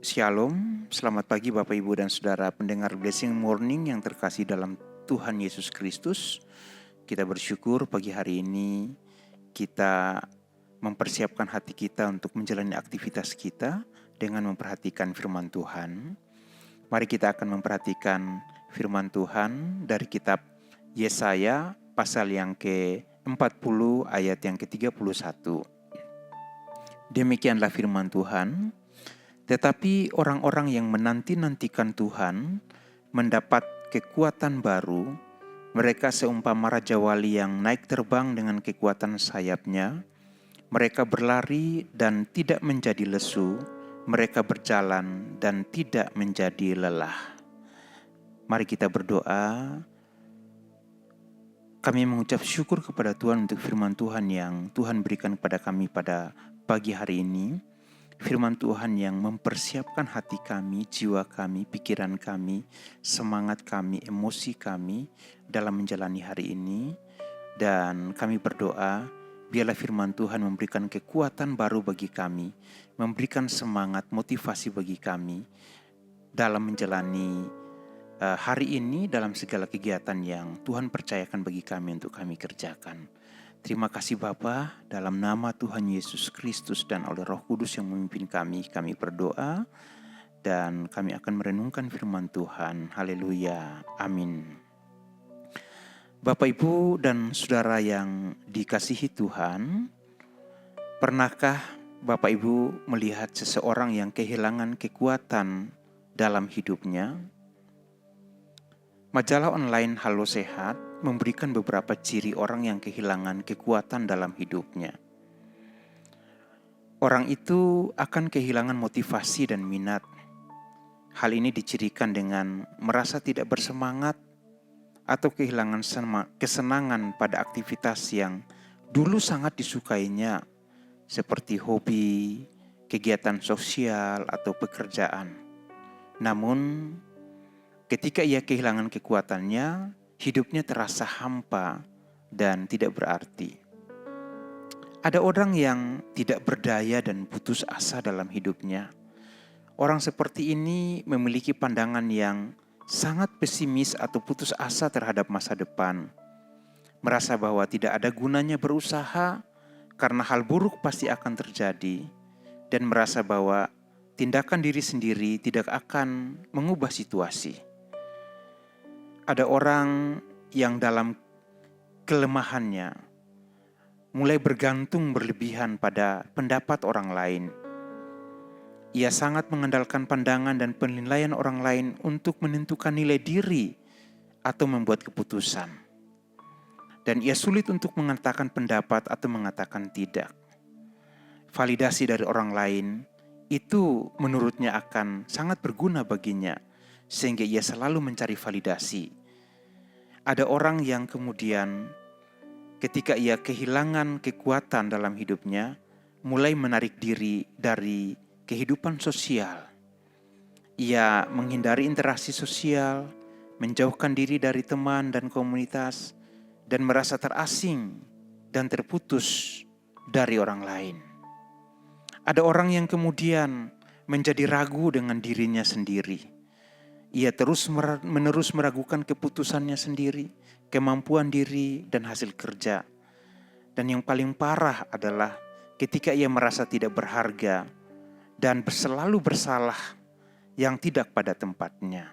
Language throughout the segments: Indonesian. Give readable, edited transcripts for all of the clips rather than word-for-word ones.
Shalom, selamat pagi Bapak Ibu dan Saudara pendengar Blessing Morning yang terkasih dalam Tuhan Yesus Kristus. Kita bersyukur pagi hari ini kita mempersiapkan hati kita untuk menjalani aktivitas kita dengan memperhatikan firman Tuhan. Mari kita akan memperhatikan firman Tuhan dari kitab Yesaya pasal yang ke-40 ayat yang ke-31. Demikianlah firman Tuhan. Tetapi orang-orang yang menanti-nantikan Tuhan mendapat kekuatan baru. Mereka seumpama raja wali yang naik terbang dengan kekuatan sayapnya. Mereka berlari dan tidak menjadi lesu. Mereka berjalan dan tidak menjadi lelah. Mari kita berdoa. Kami mengucap syukur kepada Tuhan untuk firman Tuhan yang Tuhan berikan kepada kami pada pagi hari ini. Firman Tuhan yang mempersiapkan hati kami, jiwa kami, pikiran kami, semangat kami, emosi kami dalam menjalani hari ini. Dan kami berdoa, biarlah firman Tuhan memberikan kekuatan baru bagi kami, memberikan semangat, motivasi bagi kami dalam menjalani hari ini dalam segala kegiatan yang Tuhan percayakan bagi kami untuk kami kerjakan. Terima kasih Bapa, dalam nama Tuhan Yesus Kristus dan oleh Roh Kudus yang memimpin kami berdoa dan kami akan merenungkan firman Tuhan. Haleluya, amin. Bapak Ibu dan Saudara yang dikasihi Tuhan, pernahkah Bapak Ibu melihat seseorang yang kehilangan kekuatan dalam hidupnya? Majalah online Halo Sehat memberikan beberapa ciri orang yang kehilangan kekuatan dalam hidupnya. Orang itu akan kehilangan motivasi dan minat. Hal ini dicirikan dengan merasa tidak bersemangat atau kehilangan kesenangan pada aktivitas yang dulu sangat disukainya, seperti hobi, kegiatan sosial, atau pekerjaan. Namun, ketika ia kehilangan kekuatannya, hidupnya terasa hampa dan tidak berarti. Ada orang yang tidak berdaya dan putus asa dalam hidupnya. Orang seperti ini memiliki pandangan yang sangat pesimis atau putus asa terhadap masa depan. Merasa bahwa tidak ada gunanya berusaha karena hal buruk pasti akan terjadi. Dan merasa bahwa tindakan diri sendiri tidak akan mengubah situasi. Ada orang yang dalam kelemahannya mulai bergantung berlebihan pada pendapat orang lain. Ia sangat mengandalkan pandangan dan penilaian orang lain untuk menentukan nilai diri atau membuat keputusan. Dan ia sulit untuk mengatakan pendapat atau mengatakan tidak. Validasi dari orang lain itu menurutnya akan sangat berguna baginya, sehingga ia selalu mencari validasi. Ada orang yang kemudian ketika ia kehilangan kekuatan dalam hidupnya, mulai menarik diri dari kehidupan sosial. Ia menghindari interaksi sosial, menjauhkan diri dari teman dan komunitas, dan merasa terasing dan terputus dari orang lain. Ada orang yang kemudian menjadi ragu dengan dirinya sendiri. Ia terus-menerus meragukan keputusannya sendiri, kemampuan diri, dan hasil kerja. Dan yang paling parah adalah ketika ia merasa tidak berharga dan selalu bersalah yang tidak pada tempatnya.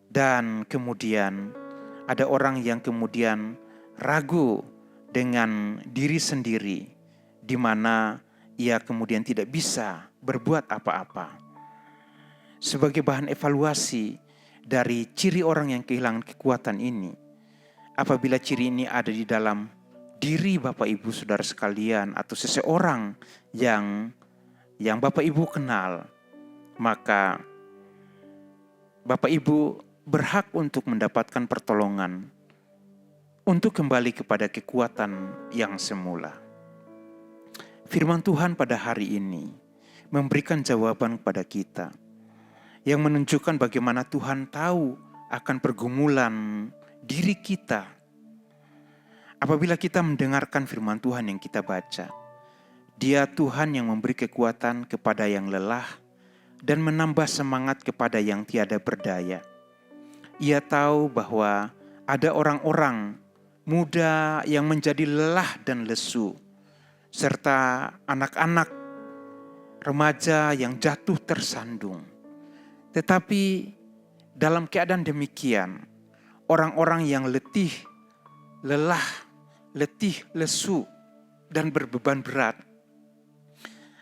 Dan kemudian ada orang yang kemudian ragu dengan diri sendiri, di mana ia kemudian tidak bisa berbuat apa-apa. Sebagai bahan evaluasi dari ciri orang yang kehilangan kekuatan ini, apabila ciri ini ada di dalam diri Bapak Ibu Saudara sekalian atau seseorang yang Bapak Ibu kenal, maka Bapak Ibu berhak untuk mendapatkan pertolongan untuk kembali kepada kekuatan yang semula. Firman Tuhan pada hari ini memberikan jawaban kepada kita, yang menunjukkan bagaimana Tuhan tahu akan pergumulan diri kita. Apabila kita mendengarkan firman Tuhan yang kita baca, Dia Tuhan yang memberi kekuatan kepada yang lelah dan menambah semangat kepada yang tiada berdaya. Ia tahu bahwa ada orang-orang muda yang menjadi lelah dan lesu, serta anak-anak remaja yang jatuh tersandung. Tetapi dalam keadaan demikian, orang-orang yang letih, lelah, letih, lesu, dan berbeban berat,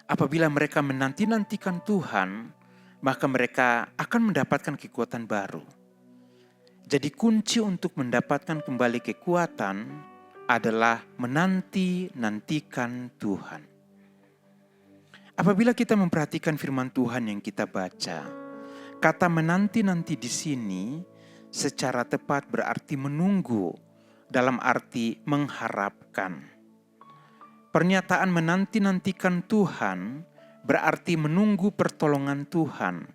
apabila mereka menanti-nantikan Tuhan, maka mereka akan mendapatkan kekuatan baru. Jadi kunci untuk mendapatkan kembali kekuatan adalah menanti-nantikan Tuhan. Apabila kita memperhatikan firman Tuhan yang kita baca, kata menanti-nanti di sini secara tepat berarti menunggu, dalam arti mengharapkan. Pernyataan menanti-nantikan Tuhan berarti menunggu pertolongan Tuhan,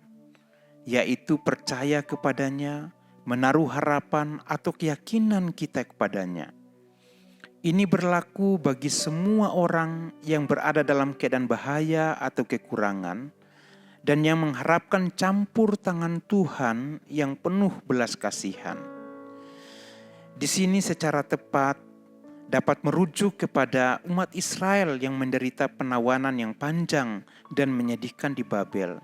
yaitu percaya kepadanya, menaruh harapan atau keyakinan kita kepadanya. Ini berlaku bagi semua orang yang berada dalam keadaan bahaya atau kekurangan dan yang mengharapkan campur tangan Tuhan yang penuh belas kasihan. Di sini secara tepat dapat merujuk kepada umat Israel yang menderita penawanan yang panjang dan menyedihkan di Babel,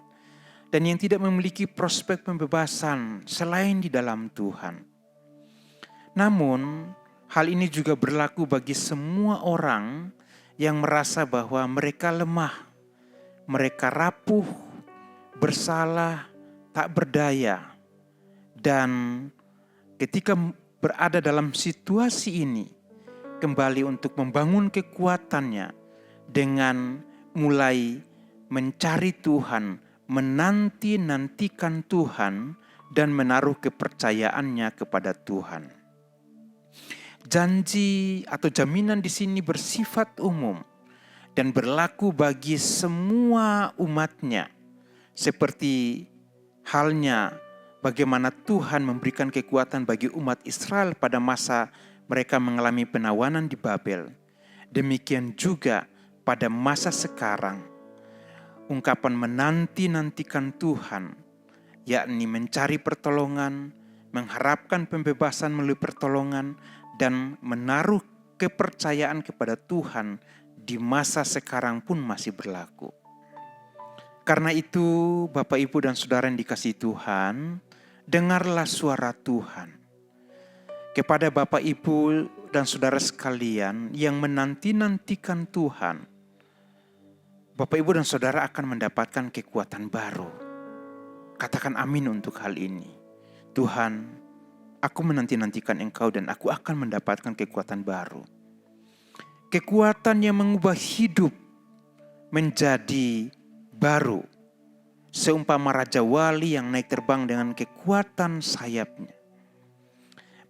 dan yang tidak memiliki prospek pembebasan selain di dalam Tuhan. Namun, hal ini juga berlaku bagi semua orang yang merasa bahwa mereka lemah, mereka rapuh, bersalah, tak berdaya. Dan ketika berada dalam situasi ini, kembali untuk membangun kekuatannya dengan mulai mencari Tuhan, menanti-nantikan Tuhan, dan menaruh kepercayaannya kepada Tuhan. Janji atau jaminan di sini bersifat umum dan berlaku bagi semua umatnya, seperti halnya bagaimana Tuhan memberikan kekuatan bagi umat Israel pada masa mereka mengalami penawanan di Babel. Demikian juga pada masa sekarang, ungkapan menanti-nantikan Tuhan, yakni mencari pertolongan, mengharapkan pembebasan melalui pertolongan, dan menaruh kepercayaan kepada Tuhan di masa sekarang pun masih berlaku. Karena itu, Bapak, Ibu, dan Saudara yang dikasihi Tuhan, dengarlah suara Tuhan. Kepada Bapak, Ibu, dan Saudara sekalian yang menanti-nantikan Tuhan, Bapak, Ibu, dan Saudara akan mendapatkan kekuatan baru. Katakan amin untuk hal ini. Tuhan, aku menanti-nantikan Engkau dan aku akan mendapatkan kekuatan baru. Kekuatan yang mengubah hidup menjadi baru. Seumpama Raja Wali yang naik terbang dengan kekuatan sayapnya.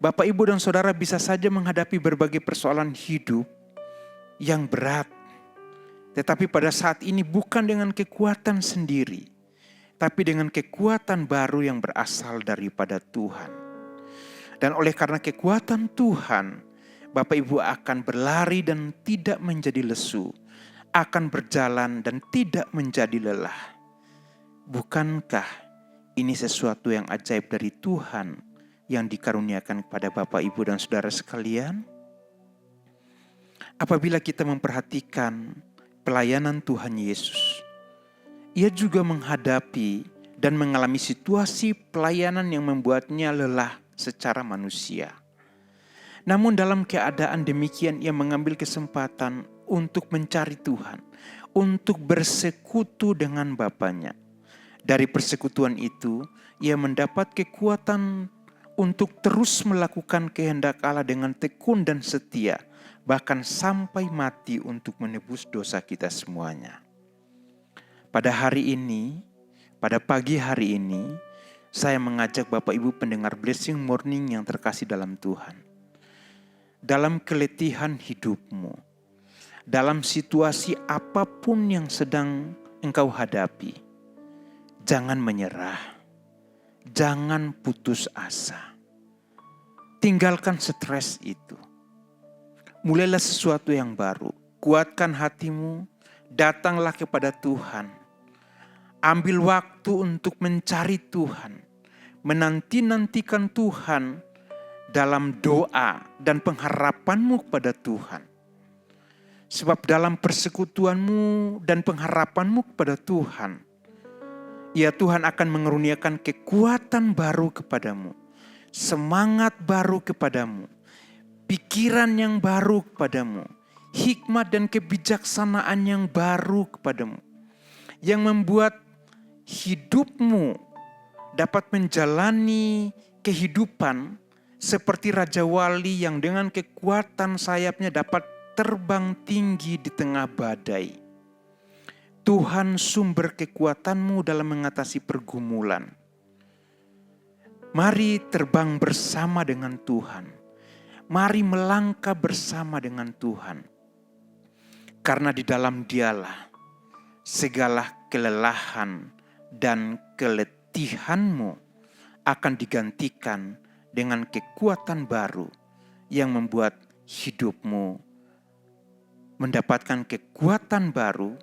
Bapak, Ibu, dan Saudara bisa saja menghadapi berbagai persoalan hidup yang berat. Tetapi pada saat ini bukan dengan kekuatan sendiri, tapi dengan kekuatan baru yang berasal daripada Tuhan. Dan oleh karena kekuatan Tuhan, Bapak Ibu akan berlari dan tidak menjadi lesu, akan berjalan dan tidak menjadi lelah. Bukankah ini sesuatu yang ajaib dari Tuhan yang dikaruniakan kepada Bapak, Ibu, dan Saudara sekalian? Apabila kita memperhatikan pelayanan Tuhan Yesus, Ia juga menghadapi dan mengalami situasi pelayanan yang membuatnya lelah secara manusia. Namun dalam keadaan demikian ia mengambil kesempatan untuk mencari Tuhan, untuk bersekutu dengan Bapanya. Dari persekutuan itu ia mendapat kekuatan untuk terus melakukan kehendak Allah dengan tekun dan setia, bahkan sampai mati untuk menebus dosa kita semuanya. Pada hari ini, pada pagi hari ini, saya mengajak Bapak Ibu pendengar Blessing Morning yang terkasih dalam Tuhan. Dalam keletihan hidupmu, dalam situasi apapun yang sedang engkau hadapi, jangan menyerah, jangan putus asa. Tinggalkan stres itu. Mulailah sesuatu yang baru. Kuatkan hatimu, datanglah kepada Tuhan. Ambil waktu untuk mencari Tuhan, menanti-nantikan Tuhan dalam doa dan pengharapanmu kepada Tuhan. Sebab dalam persekutuanmu dan pengharapanmu kepada Tuhan, ya Tuhan akan mengeruniakan kekuatan baru kepadamu, semangat baru kepadamu, pikiran yang baru kepadamu, hikmat dan kebijaksanaan yang baru kepadamu, yang membuat hidupmu dapat menjalani kehidupan seperti Raja Wali yang dengan kekuatan sayapnya dapat terbang tinggi di tengah badai. Tuhan sumber kekuatanmu dalam mengatasi pergumulan. Mari terbang bersama dengan Tuhan. Mari melangkah bersama dengan Tuhan. Karena di dalam Dialah segala kelelahan dan keletihanmu akan digantikan dengan kekuatan baru yang membuat hidupmu mendapatkan kekuatan baru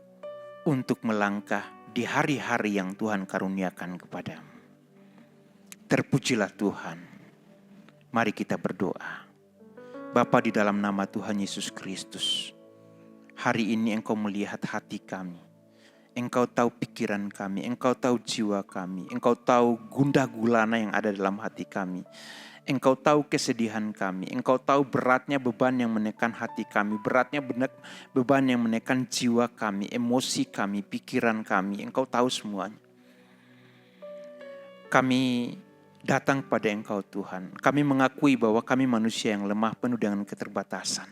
untuk melangkah di hari-hari yang Tuhan karuniakan kepadamu. Terpujilah Tuhan. Mari kita berdoa. Bapa, di dalam nama Tuhan Yesus Kristus, hari ini Engkau melihat hati kami. Engkau tahu pikiran kami, Engkau tahu jiwa kami, Engkau tahu gundah gulana yang ada dalam hati kami. Engkau tahu kesedihan kami, Engkau tahu beratnya beban yang menekan hati kami, beratnya beban yang menekan jiwa kami, emosi kami, pikiran kami. Engkau tahu semuanya. Kami datang pada Engkau Tuhan. Kami mengakui bahwa kami manusia yang lemah, penuh dengan keterbatasan.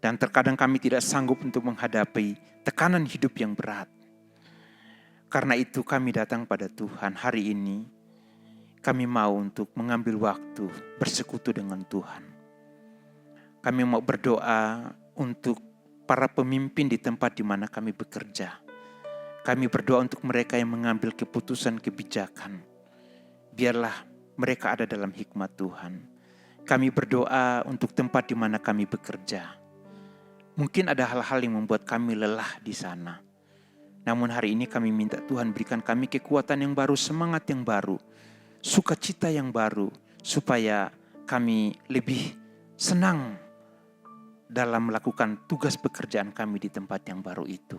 Dan terkadang kami tidak sanggup untuk menghadapi tekanan hidup yang berat. Karena itu kami datang pada Tuhan hari ini. Kami mau untuk mengambil waktu bersekutu dengan Tuhan. Kami mau berdoa untuk para pemimpin di tempat di mana kami bekerja. Kami berdoa untuk mereka yang mengambil keputusan kebijakan. Biarlah mereka ada dalam hikmat Tuhan. Kami berdoa untuk tempat di mana kami bekerja. Mungkin ada hal-hal yang membuat kami lelah di sana. Namun hari ini kami minta Tuhan berikan kami kekuatan yang baru, semangat yang baru, sukacita yang baru, supaya kami lebih senang dalam melakukan tugas pekerjaan kami di tempat yang baru itu.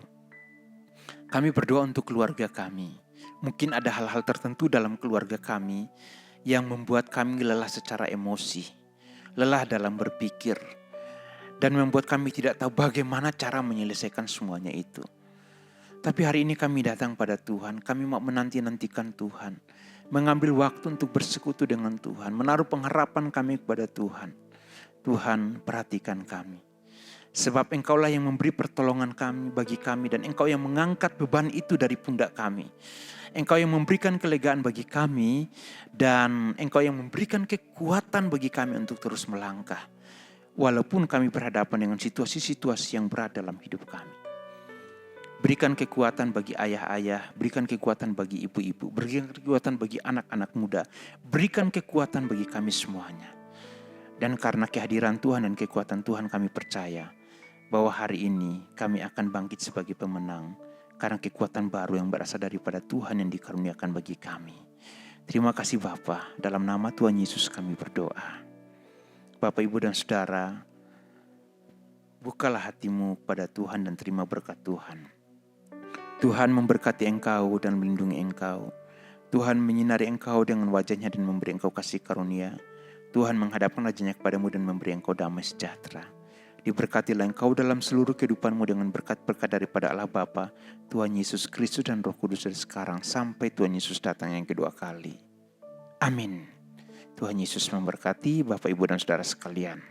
Kami berdoa untuk keluarga kami. Mungkin ada hal-hal tertentu dalam keluarga kami yang membuat kami lelah secara emosi, lelah dalam berpikir, dan membuat kami tidak tahu bagaimana cara menyelesaikan semuanya itu. Tapi hari ini kami datang pada Tuhan, kami mau menanti-nantikan Tuhan, mengambil waktu untuk bersekutu dengan Tuhan, menaruh pengharapan kami kepada Tuhan. Tuhan, perhatikan kami. Sebab Engkaulah yang memberi pertolongan kami bagi kami, dan Engkau yang mengangkat beban itu dari pundak kami. Engkau yang memberikan kelegaan bagi kami, dan Engkau yang memberikan kekuatan bagi kami untuk terus melangkah. Walaupun kami berhadapan dengan situasi-situasi yang berat dalam hidup kami. Berikan kekuatan bagi ayah-ayah, berikan kekuatan bagi ibu-ibu, berikan kekuatan bagi anak-anak muda, berikan kekuatan bagi kami semuanya. Dan karena kehadiran Tuhan dan kekuatan Tuhan, kami percaya bahwa hari ini kami akan bangkit sebagai pemenang karena kekuatan baru yang berasal daripada Tuhan yang dikaruniakan bagi kami. Terima kasih Bapa, dalam nama Tuhan Yesus kami berdoa. Bapak, Ibu dan Saudara, bukalah hatimu pada Tuhan dan terima berkat Tuhan. Tuhan memberkati engkau dan melindungi engkau. Tuhan menyinari engkau dengan wajah-Nya dan memberi engkau kasih karunia. Tuhan menghadapkan wajah-Nya kepadamu dan memberi engkau damai sejahtera. Diberkatilah engkau dalam seluruh kehidupanmu dengan berkat-berkat daripada Allah Bapa, Tuhan Yesus Kristus dan Roh Kudus dari sekarang sampai Tuhan Yesus datang yang kedua kali. Amin. Tuhan Yesus memberkati Bapak, Ibu dan Saudara sekalian.